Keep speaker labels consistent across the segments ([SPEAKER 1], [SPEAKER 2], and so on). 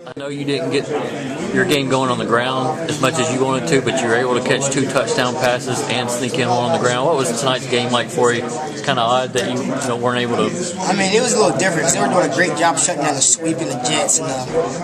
[SPEAKER 1] I know you didn't get your game going on the ground as much as you wanted to, but you were able to catch 2 touchdown passes and sneak in one on the ground. What was tonight's game like for you? It's kind of odd that you weren't able to.
[SPEAKER 2] I mean, it was a little different because they were doing a great job shutting down the sweep and the Jets, and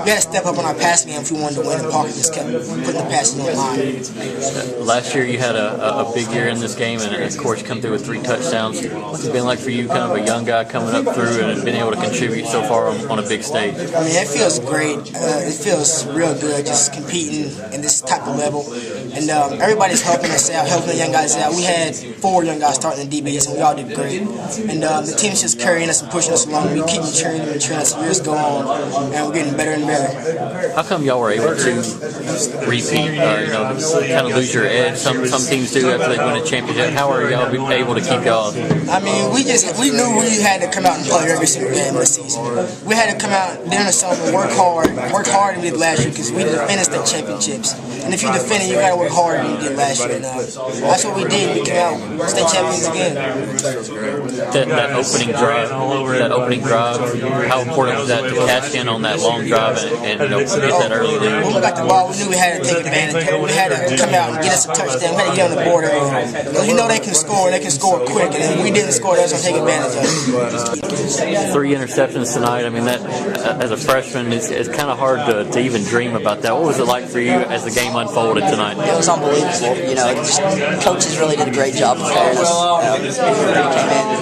[SPEAKER 2] we had to step up on our passing game if we wanted to win. And Parker just kept putting the passes on the line.
[SPEAKER 1] Last year you had a big year in this game, and of course you come through with 3 touchdowns. What's it been like for you, kind of a young guy coming up through and being able to contribute so far on a big stage?
[SPEAKER 2] I mean, it feels great. It feels real good just competing in this type of level. And everybody's helping us out, helping the young guys out. We had 4 young guys starting in DBs, and we all did great. And the team's just carrying us and pushing us along. We keep maturing and maturing as years go on, and we're getting better and better.
[SPEAKER 1] How come y'all were able to repeat or kind of lose your edge? Some teams do after they win a championship. How are y'all able to keep y'all?
[SPEAKER 2] I mean, we knew we had to come out and play every single game this season. We had to come out during the summer, work hard, and we did last year because we defended state championships. And if you defend it, you got to work harder than you did last year. And that's what we did. We came out state champions again.
[SPEAKER 1] That opening drive, how important was that to cash in on that long drive and get that early lead?
[SPEAKER 2] When we got the ball, we knew we had to take advantage of it. We had to come out and get us a touchdown. We had to get on the board early. Because they can score, and they can score quick. And if we didn't score, they was going to take advantage of it.
[SPEAKER 1] 3 interceptions tonight. I mean, that as a freshman, it's kind of hard to even dream about that. What was it like for you as the game unfolded tonight?
[SPEAKER 3] It was unbelievable. Coaches really did a great job preparing us.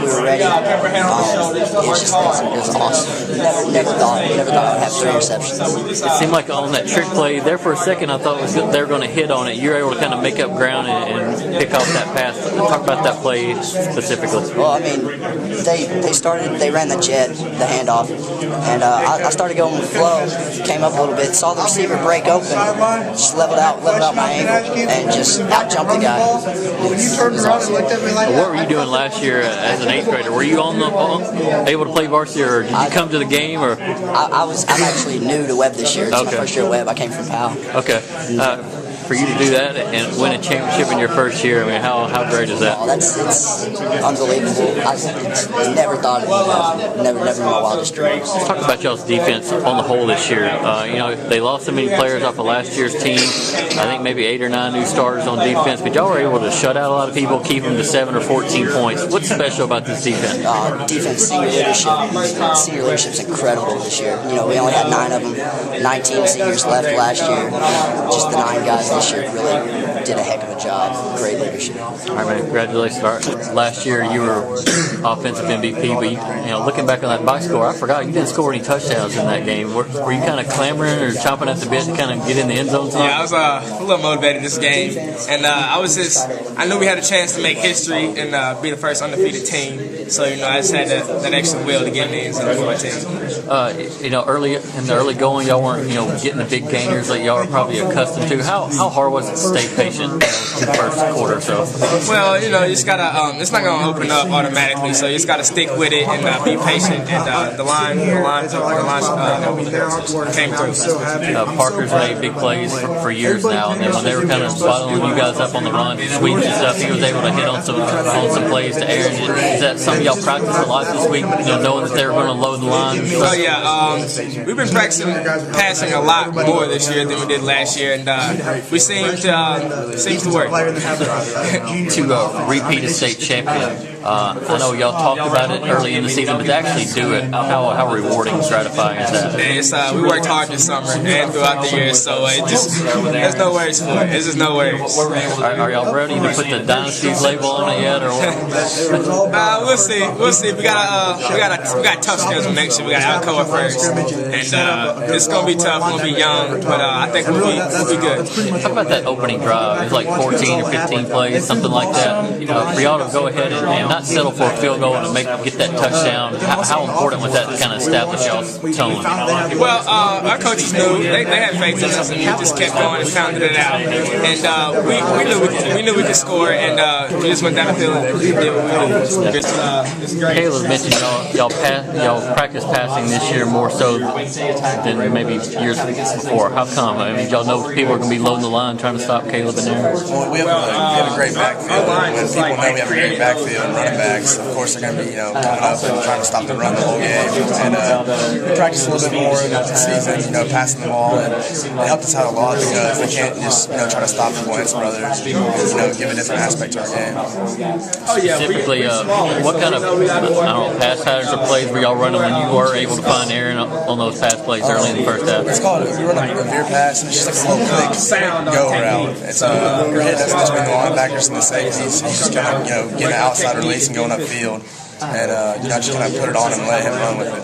[SPEAKER 3] We were ready. It was awesome. Never thought I'd have 3 interceptions.
[SPEAKER 1] It seemed like on that trick play there for a second, I thought they were going to hit on it. You were able to kind of make up ground and pick off that pass. Talk about that play specifically.
[SPEAKER 3] Well, I mean, they ran the jet, the handoff, and I started going with flow. Came up a little bit, saw the receiver break open, just leveled out my ankle, and just out jumped the guy.
[SPEAKER 1] What were you doing last year as an 8th grader? Were you able to play varsity, or did you come to the game? Or
[SPEAKER 3] I'm actually new to Webb this year. It's my first year at Webb. I came from Powell.
[SPEAKER 1] Okay. For you to do that and win a championship in your first year, I mean, how great is that?
[SPEAKER 3] Oh, it's unbelievable. I never thought it would happen. Never in my wildest dreams.
[SPEAKER 1] Let's talk about y'all's defense on the whole this year. They lost so many players off of last year's team. I think maybe 8 or 9 new starters on defense, but y'all were able to shut out a lot of people, keep them to 7 or 14 points. What's special about this defense?
[SPEAKER 3] Defense, senior leadership. Senior leadership's incredible this year. We only had 9 of them. 19 seniors left last year. Just the 9 guys this year really did a heck of a job. Great leadership.
[SPEAKER 1] All right, man. Congratulations. Last year you were offensive MVP, but looking back on that box score, I forgot you didn't score any touchdowns in that game. Were you kind of clamoring or chomping at the bit to kind of get in the end zone tonight?
[SPEAKER 4] Yeah, I was a little motivated this game, and I knew we had a chance to make history and be the first undefeated team. So I just had that extra will to get in the end zone for my team.
[SPEAKER 1] Early in the early going, y'all weren't getting the big gainers that y'all are probably accustomed to. How hard was it to stay patient in the first quarter or so?
[SPEAKER 4] Well, you just gotta. It's not gonna open up automatically, so you just gotta stick with it and be patient. And the line came through.
[SPEAKER 1] Parker's made big plays for years now, and then when they were kind of bottling you guys up on the run, sweeps and stuff, he was able to hit on some plays to Aaron. Is that something y'all practiced a lot this week? Knowing that they were going to load the line.
[SPEAKER 4] Oh yeah, we've been practicing passing a lot more this year than we did last year, and we seems to work.
[SPEAKER 1] To repeat a state champion. I know y'all talked about it early in the season, but to actually do it, how rewarding and gratifying is that?
[SPEAKER 4] We worked hard this summer and throughout the year, so there's no worries for it. There's just no worries.
[SPEAKER 1] Are y'all ready to put the Dynasty label on it yet, or what?
[SPEAKER 4] We'll see. We got a tough schedule next year. We got Alcoa first, and it's gonna be tough. We'll be young, but I think we'll be good.
[SPEAKER 1] How about that opening drive? It's like 14 or 15 plays, something like that. For y'all to go ahead and not settle for a field goal and get that touchdown. How important was that to kind of establish y'all's tone?
[SPEAKER 4] Well, our coaches knew they had faith in us, and we just kept going and pounded it out. And we knew we could score, and we just went down the field and did what we did. It's great.
[SPEAKER 1] Caleb mentioned y'all practice passing this year more so than maybe years before. How come? I mean, y'all know people are going to be loading the line trying to stop Caleb and Aaron.
[SPEAKER 5] Well, we have a great backfield. When people know we have a great backfield, running backs. Of course, they're going to be, coming up and trying to stop the run the whole game. And we practiced a little bit more in the season, passing the ball, and it helped us out a lot because we can't just, try to stop the Wentz brothers, give a different aspect to our game.
[SPEAKER 1] Specifically, what kind of pass patterns or plays were y'all running when you were able to find Aaron on those pass plays early in the first half?
[SPEAKER 5] It's called, we run a veer pass, and it's just like a little quick go route. It's you're hitting us between the linebackers and the safeties. You just kind of, getting the outside release and going upfield. And just kind of put it on and let him run with it.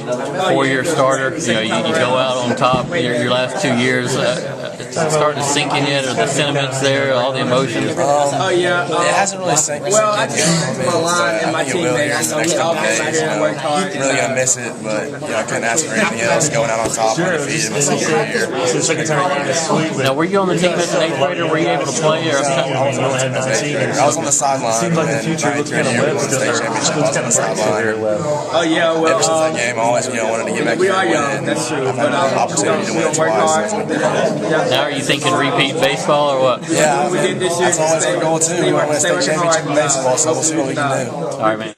[SPEAKER 1] 4-year starter, you go out on top your last 2 years. It's starting to sink in yet, or the sentiments there, all the emotions?
[SPEAKER 5] It hasn't really sunk in.
[SPEAKER 4] Well, I changed my line and my teammates.
[SPEAKER 5] I think all the next couple days, I'm really going to miss it, but I couldn't ask for anything else. Going out on top, undefeated my senior year.
[SPEAKER 1] Now, were you on the team as an 8th grader? Were you able to play? Or
[SPEAKER 5] I was on the sideline, and my 8th grade year we won the state championship. I was on the sideline. Ever since that game, I always wanted to get back here and win.
[SPEAKER 4] That's true.
[SPEAKER 5] I've had the opportunity to win it twice.
[SPEAKER 1] Now, are you thinking repeat baseball or what?
[SPEAKER 5] Yeah, that's always our goal too. We want to win a state championship in baseball, so we'll see what we can do.
[SPEAKER 1] All right, man.